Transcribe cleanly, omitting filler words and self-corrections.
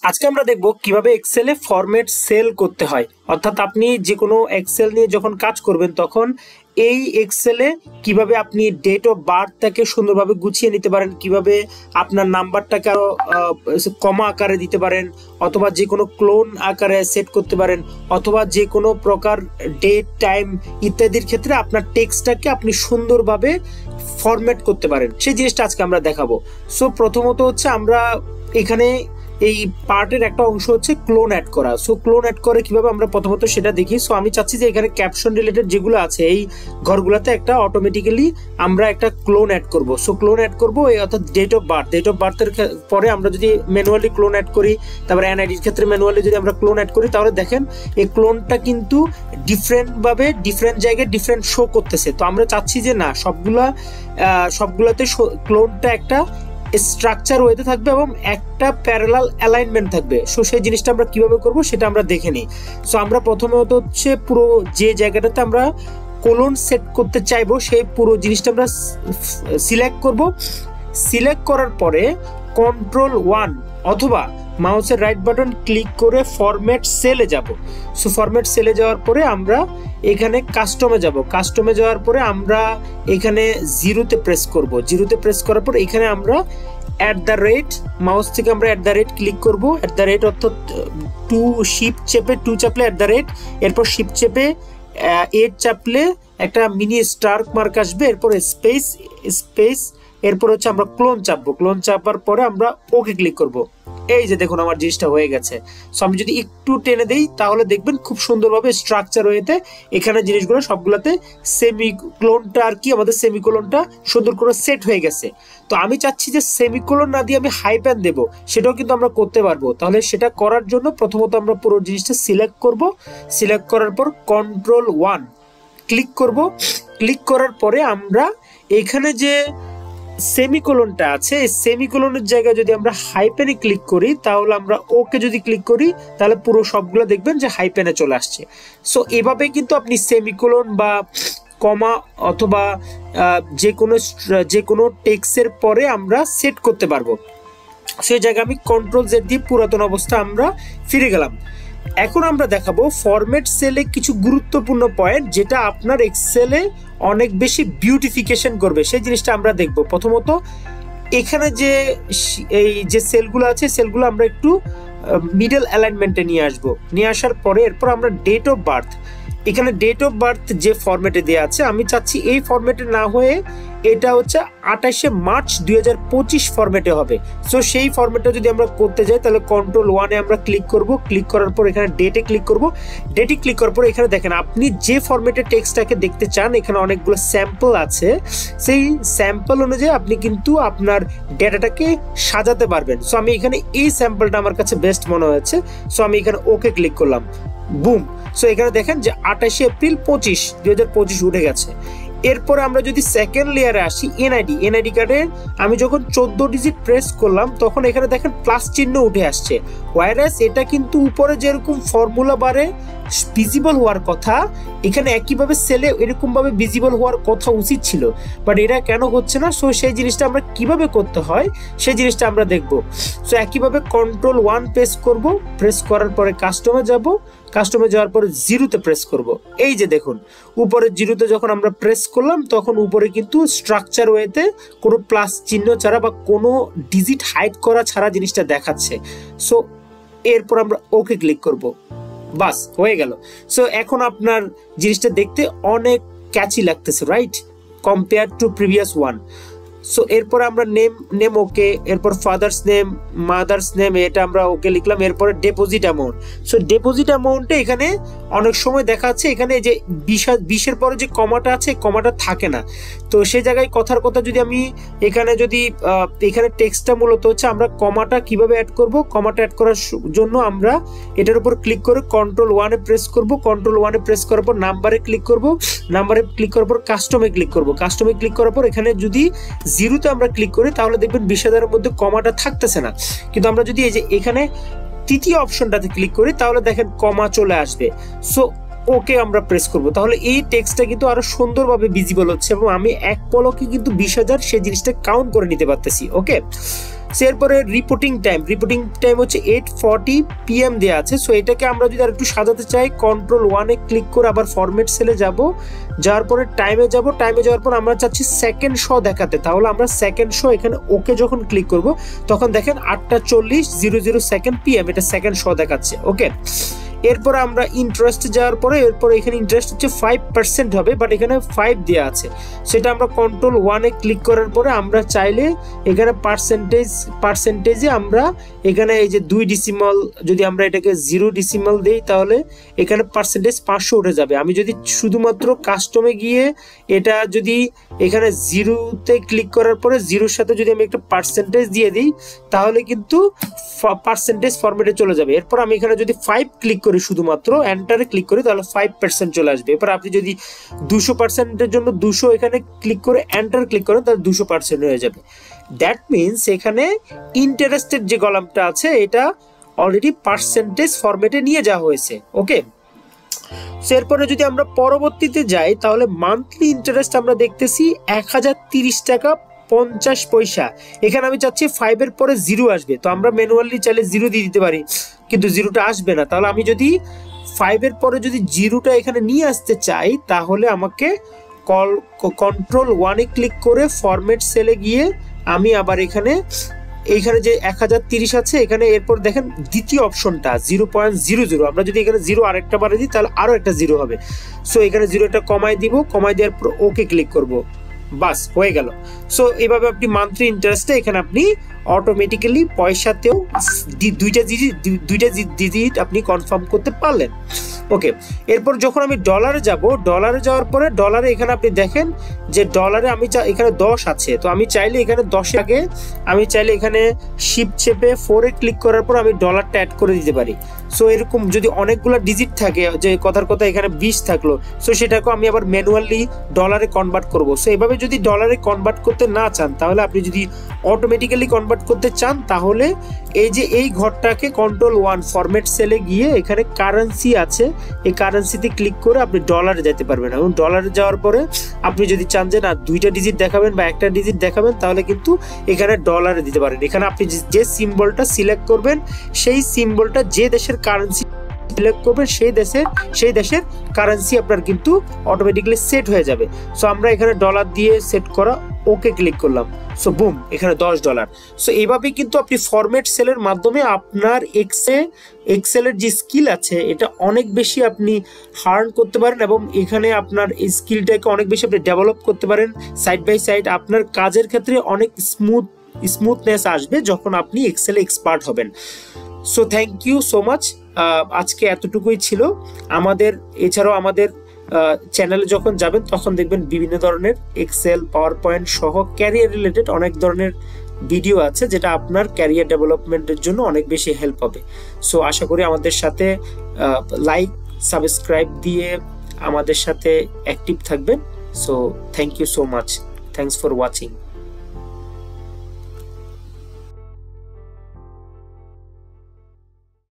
আজকে আমরা দেখব কিভাবে এক্সেলে ফরম্যাট সেল করতে হয়। অর্থাৎ আপনি যে কোনো এক্সেল নিয়ে যখন কাজ করবেন তখন এই এক্সেলে কিভাবে আপনি ডেট অফ বার্থটাকে সুন্দরভাবে গুছিয়ে নিতে পারেন, কিভাবে আপনার নাম্বারটাকে আরো কমা আকারে দিতে পারেন, অথবা যে কোনো ক্লোন আকারে সেট করতে পারেন, অথবা যে কোনো প্রকার ডেট টাইম ইত্যাদির ক্ষেত্রে আপনার টেক্সটটাকে আপনি সুন্দরভাবে ফরম্যাট করতে পারেন। সেই জিনিসটা আজকে আমরা দেখাবো। সো প্রথমত হচ্ছে আমরা এখানে এই পার্টের একটা অংশ হচ্ছে ক্লোন অ্যাড করা। সো ক্লোন অ্যাড করে কিভাবে আমরা প্রথমত সেটা দেখি। সো আমি চাচ্ছি যে এখানে ক্যাপশন রিলেটেড যেগুলো আছে এই ঘরগুলোতে একটা অটোমেটিক্যালি আমরা একটা ক্লোন অ্যাড করব। সো ক্লোন অ্যাড করব এই অর্থাৎ ডেট অফ বার্থের পরে আমরা যদি ম্যানুয়ালি ক্লোন অ্যাড করি, তারপরে এনআইডির ক্ষেত্রে ম্যানুয়ালি যদি আমরা ক্লোন অ্যাড করি, তাহলে দেখেন এই ক্লোনটা কিন্তু ডিফারেন্টভাবে ডিফারেন্ট জায়গায় ডিফারেন্ট শো করতেছে। তো আমরা চাচ্ছি যে না সবগুলাতে ক্লোনটা একটা স্ট্রাকচার ওয়েতে থাকবে এবং একটা প্যারালাল অ্যালাইনমেন্ট থাকবে। সো সেই জিনিসটা আমরা কিভাবে করব সেটা আমরা দেখে নিই। সো আমরা প্রথমত হচ্ছে পুরো যে জায়গাটাতে আমরা কোলন সেট করতে চাইবো সেই পুরো জিনিসটা আমরা সিলেক্ট করব। সিলেক্ট করার পরে Ctrl+1 অথবা মাউসের রাইট বাটন ক্লিক করে ফরম্যাট সেলে যাব। সো ফরম্যাট সেলে যাওয়ার পরে আমরা এখানে কাস্টমে যাব। কাস্টমে যাওয়ার পরে আমরা এখানে জিরোতে প্রেস করব। জিরোতে প্রেস করার পর এখানে আমরা মাউস থেকে আমরা ক্লিক করব। অর্থাৎ শিফট চেপে 2 চাপলে এরপর শিফট চেপে 8 চাপলে একটা মিনি স্টার মার্ক আসবে, এরপর স্পেস এরপর হচ্ছে আমরা ক্লোন চাপবো। ক্লোন চাপার পরে আমরা ওকে ক্লিক করব। এই যে দেখুন আমার জিনিসটা হয়ে গেছে। সো আমি যদি একটু টেনে দেই তাহলে দেখবেন খুব সুন্দরভাবে স্ট্রাকচার হয়েতে এখানে জিনিসগুলো সবগুলোতে সেমিকোলনটা আর কি আমাদের সেমিকোলনটা সুন্দর করে সেট হয়ে গেছে। তো আমি চাচ্ছি যে সেমিকোলন না দিয়ে আমি হাইফেন দেব, সেটাও কিন্তু আমরা করতে পারবো। তাহলে সেটা করার জন্য প্রথমত আমরা পুরো জিনিসটা সিলেক্ট করব। সিলেক্ট করার পর Ctrl+1 ক্লিক করব। ক্লিক করার পরে আমরা এখানে যে সেমিকোলনটা আছে এই সেমিকোলনের জায়গায় যদি আমরা হাইপেনে ক্লিক করি, তাহলে আমরা ওকে যদি ক্লিক করি তাহলে পুরো সবগুলো দেখবেন যে হাইপেনে চলে আসছে। সো এভাবে কিন্তু আপনি সেমিকোলন বা কমা অথবা যে কোনো টেক্সটের পরে আমরা সেট করতে পারবো। সেই জায়গায় আমি Ctrl+Z দিয়ে পুরাতন অবস্থা আমরা ফিরে গেলাম। এখন আমরা দেখাবো ফরম্যাট সেলে কিছু গুরুত্বপূর্ণ পয়েন্ট যেটা আপনার এক্সেলে অনেক বেশি বিউটিফিকেশন করবে, সেই জিনিসটা আমরা দেখব। প্রথমত এখানে যে সেলগুলো আছে সেলগুলো আমরা একটু মিডল অ্যালাইনমেন্টে নিয়ে আসবো। নিয়ে আসার পরে এরপর আমরা ডেট অফ বার্থ, এখানে ডেট অফ বার্থ যে ফরম্যাটে দেওয়া আছে আমি চাচ্ছি এই ফরম্যাটে না হয়ে এটা হচ্ছে 28শে মার্চ 2025 ফরম্যাটে হবে। সো সেই ফরম্যাটটা যদি আমরা করতে যাই তাহলে Ctrl+1 আমরা ক্লিক করব। ক্লিক করার পর এখানে ডেটে ক্লিক করব। ডেটে ক্লিক করার পর এখানে দেখেন আপনি যে ফরম্যাটে টেক্সটটাকে দেখতে চান এখানে অনেকগুলো স্যাম্পল আছে। সেই স্যাম্পল অনুযায়ী আপনি কিন্তু আপনার ডেটাটাকে সাজাতে পারবেন। সো আমি এখানে এই স্যাম্পলটা আমার কাছে বেস্ট মনে হয়েছে। সো আমি এখানে ওকে ক্লিক করলাম, বুম। সো এখানে দেখেন যে 28শে এপ্রিল 2025 উঠে গেছে। এরপরে আমরা যদি সেকেন্ড লেয়ারে আসি এনআইডি কার্ডে আমি যখন 14 ডিজিট প্রেস করলাম তখন এখানে দেখেন প্লাস চিহ্ন উঠে আসছে। ওয়াইরাস এটা কিন্তু উপরে যেরকম ফর্মুলা বারে ভিজিবল হওয়ার কথা এখানে একইভাবে সেলে এরকম ভাবে ভিজিবল হওয়ার কথা উচিত ছিল, বাট এটা কেন হচ্ছে না। সো সেই জিনিসটা আমরা কিভাবে করতে হয় সেই জিনিসটা আমরা দেখব। সো একইভাবে Ctrl+1 প্রেস করব। প্রেস করার পরে কাস্টমে যাব। কাস্টমে যাওয়ার পরে জিরোতে প্রেস করব। এই যে দেখুন উপরে জিরোতে যখন আমরা প্রেস করলাম তখন উপরে কিন্তু স্ট্রাকচার ওয়েতে কোনো প্লাস চিহ্ন ছাড়া বা কোনো ডিজিট হাইড করা ছাড়া জিনিসটা দেখাচ্ছে। সো এরপর আমরা ওকে ক্লিক করব, বাস হয়ে গেল। সো এখন আপনার জিনিসটা দেখতে অনেক ক্যাচি লাগতেছে, right, compare to previous one. So এরপর আমরা নেম ওকে, এরপর ফাদার্স নেম মাদার্স নেম এটা আমরা ওকে লিখলাম। এরপরে ডিপোজিট অ্যামাউন্ট। সো ডিপোজিট অ্যামাউন্টে এখানে অনেক সময় দেখা যাচ্ছে এখানে যে 20-এর পরে যে কমাটা আছে কমাটা থাকে না। তো সেই জায়গায় কথার কথা যদি আমি এখানে টেক্সটটা মূলত হচ্ছে আমরা কমাটা কিভাবে অ্যাড করব। কমাটা অ্যাড করার জন্য আমরা এটার উপর ক্লিক করে Ctrl+1 প্রেস করব। Ctrl+1 প্রেস করার পর নাম্বারে ক্লিক করব। নাম্বারে ক্লিক করার পর কাস্টমে ক্লিক করব। কাস্টমে ক্লিক করার পর এখানে যদি জিরোতে আমরা ক্লিক করি তাহলে দেখবেন 20,000-এর মধ্যে কমাটা থাকতেছে না। কিন্তু আমরা যদি এই যে এখানে তৃতীয় অপশনটাতে ক্লিক করি তাহলে দেখেন কমা চলে আসবে। সো ওকে আমরা প্রেস করব, তাহলে এই টেক্সটটা কিন্তু আরো সুন্দরভাবে ভিজিবল হচ্ছে এবং আমি এক পলকে কিন্তু 20,000 সেই জিনিসটা কাউন্ট করে নিতে পারতেছি। ওকে, এরপরে রিপোর্টিং টাইম হচ্ছে 8:40 PM দেওয়া আছে। সো এটাকে আমরা যদি আর একটু সাজাতে চাই, Ctrl+1 ক্লিক করে আবার ফরম্যাট সেলে যাওয়ার পরে টাইমে যাওয়ার পর আমরা চাচ্ছি সেকেন্ড শো দেখাতে, তাহলে আমরা সেকেন্ড শো এখানে ওকে যখন ক্লিক করব তখন দেখেন 8:40 PM এটা সেকেন্ড শো দেখাচ্ছে। ওকে, এরপর আমরা ইন্টারেস্ট যাওয়ার পরে এখানে ইন্টারেস্ট হচ্ছে 5% হবে, বাট এখানে 5 দেওয়া আছে। সেটা আমরা Ctrl+1 ক্লিক করার পরে আমরা চাইলে এখানে পার্সেন্টেজে আমরা এখানে এই যে 2 ডিসিমাল, যদি আমরা এটাকে 0 ডিসিমাল দেই তাহলে এখানে পার্সেন্টেজ 500 উঠে যাবে। আমি যদি শুধুমাত্র কাস্টমে গিয়ে এটা যদি এখানে 0-তে ক্লিক করার পরে 0-র সাথে যদি আমি একটা পার্সেন্টেজ দিয়ে দিই তাহলে কিন্তু পার্সেন্টেজ ফরম্যাটে চলে যাবে। এরপর আমি এখানে যদি 5 ক্লিক করি, শুধুমাত্র এন্টারে ক্লিক করি, তাহলে 5% চলে আসবে। এরপর আপনি যদি 200%-এর জন্য 200 এখানে ক্লিক করে এন্টার ক্লিক করেন তাহলে 200% হয়ে যাবে। দ্যাট মিনস এখানে ইন্টারেস্টেড যে কলামটা আছে এটা অলরেডি পার্সেন্টেজ ফরম্যাটে নিয়ে যাওয়া হয়েছে। ওকে, এরপরে যদি আমরা পরবর্তীতে যাই তাহলে মান্থলি ইন্টারেস্ট আমরা দেখতেছি 1030 টাকা 50 পয়সা। এখানে আমি চাচ্ছি 5 এর পরে 0 আসবে, তো আমরা ম্যানুয়ালি চাইলে 0 দিয়ে দিতে পারি, কিন্তু 0টা আসবে না। তাহলে আমি যদি 5 এর পরে যদি 0টা এখানে নিয়ে আসতে চাই তাহলে আমাকে Ctrl+1 ক্লিক করে ফরম্যাট সেলে গিয়ে আমি আবার এইখানে যে 1030 আছে এখানে, এরপর দেখেন দ্বিতীয় অপশনটা 0.00, আমরা যদি এখানে 0 আরেকটা বাড়িয়ে দিই তাহলে আরো একটা 0 হবে। সো এখানে 0টা কমাই দেওয়ার পর ওকে ক্লিক করব, বাস হয়ে গেল। সো এইভাবে আপনি মান্থলি ইন্টারেস্টে এখানে আপনি অটোমেটিক্যালি পয়সাতেও দুইটা ডিজিট আপনি কনফার্ম করতে পারলেন। ওকে, এরপর যখন আমি ডলারে যাওয়ার পরে ডলারে এখানে আপনি দেখেন যে ডলারে আমি এখানে 10 আছে, তো আমি চাইলে এখানে 10 আগে আমি চাইলে এখানে শিফট চেপে 4 ক্লিক করার পর আমি ডলারটা অ্যাড করে দিতে পারি। সো এরকম যদি অনেকগুলো ডিজিট থাকে, যে কথার কথা এখানে 20 থাকলো, সো সেটাকে আমি আবার ম্যানুয়ালি ডলারে কনভার্ট করব। সো এইভাবে যদি ডলারে কনভার্ট করতে না চান তাহলে আপনি যদি অটোমেটিক্যালি কনভার্ট করতে চান তাহলে এই যে এই ঘরটাকে Ctrl+1 ফরম্যাট সেলে গিয়ে এখানে কারেন্সি আছে, এই কারেন্সিতে ক্লিক করে আপনি ডলারে যেতে পারবেন। এবং ডলারে যাওয়ার পরে আপনি যদি চান যে না 2টা ডিজিট দেখাবেন বা একটা ডিজিট দেখাবেন তাহলে কিন্তু এখানে ডলারে দিতে পারেন। এখানে আপনি যে সিম্বলটা সিলেক্ট করবেন সেই সিম্বলটা যে দেশের কারেন্সি সিলেক্ট করবেন সেই দেশের কারেন্সি আপনার কিন্তু অটোমেটিক্যালি সেট হয়ে যাবে। সো আমরা এখানে ডলার দিয়ে সেট করা ওকে ক্লিক করলাম, সো বুম এখানে $10। সো এইভাবেই কিন্তু আপনি ফরম্যাট সেলের মাধ্যমে আপনার এক্সেলের যে স্কিল আছে এটা অনেক বেশি আপনি হার্ন করতে পারেন এবং এখানে আপনার এই স্কিলটাকে অনেক বেশি আপনি ডেভেলপ করতে পারেন। সাইড বাই সাইড আপনার কাজের ক্ষেত্রে অনেক স্মুথনেস আসবে যখন আপনি এক্সেলে এক্সপার্ট হবেন। So thank you so much. আজকে এতটুকুই ছিল আমাদের। এছাড়াও আমাদের চ্যানেলে যখন যাবেন তখন দেখবেন বিভিন্ন ধরনের এক্সেল, পাওয়ার পয়েন্ট সহ ক্যারিয়ার রিলেটেড অনেক ধরনের ভিডিও আছে যেটা আপনার ক্যারিয়ার ডেভেলপমেন্টের জন্য অনেক বেশি হেল্প হবে। সো আশা করি আমাদের সাথে লাইক সাবস্ক্রাইব দিয়ে আমাদের সাথে অ্যাক্টিভ থাকবেন। So thank you so much, thanks for watching.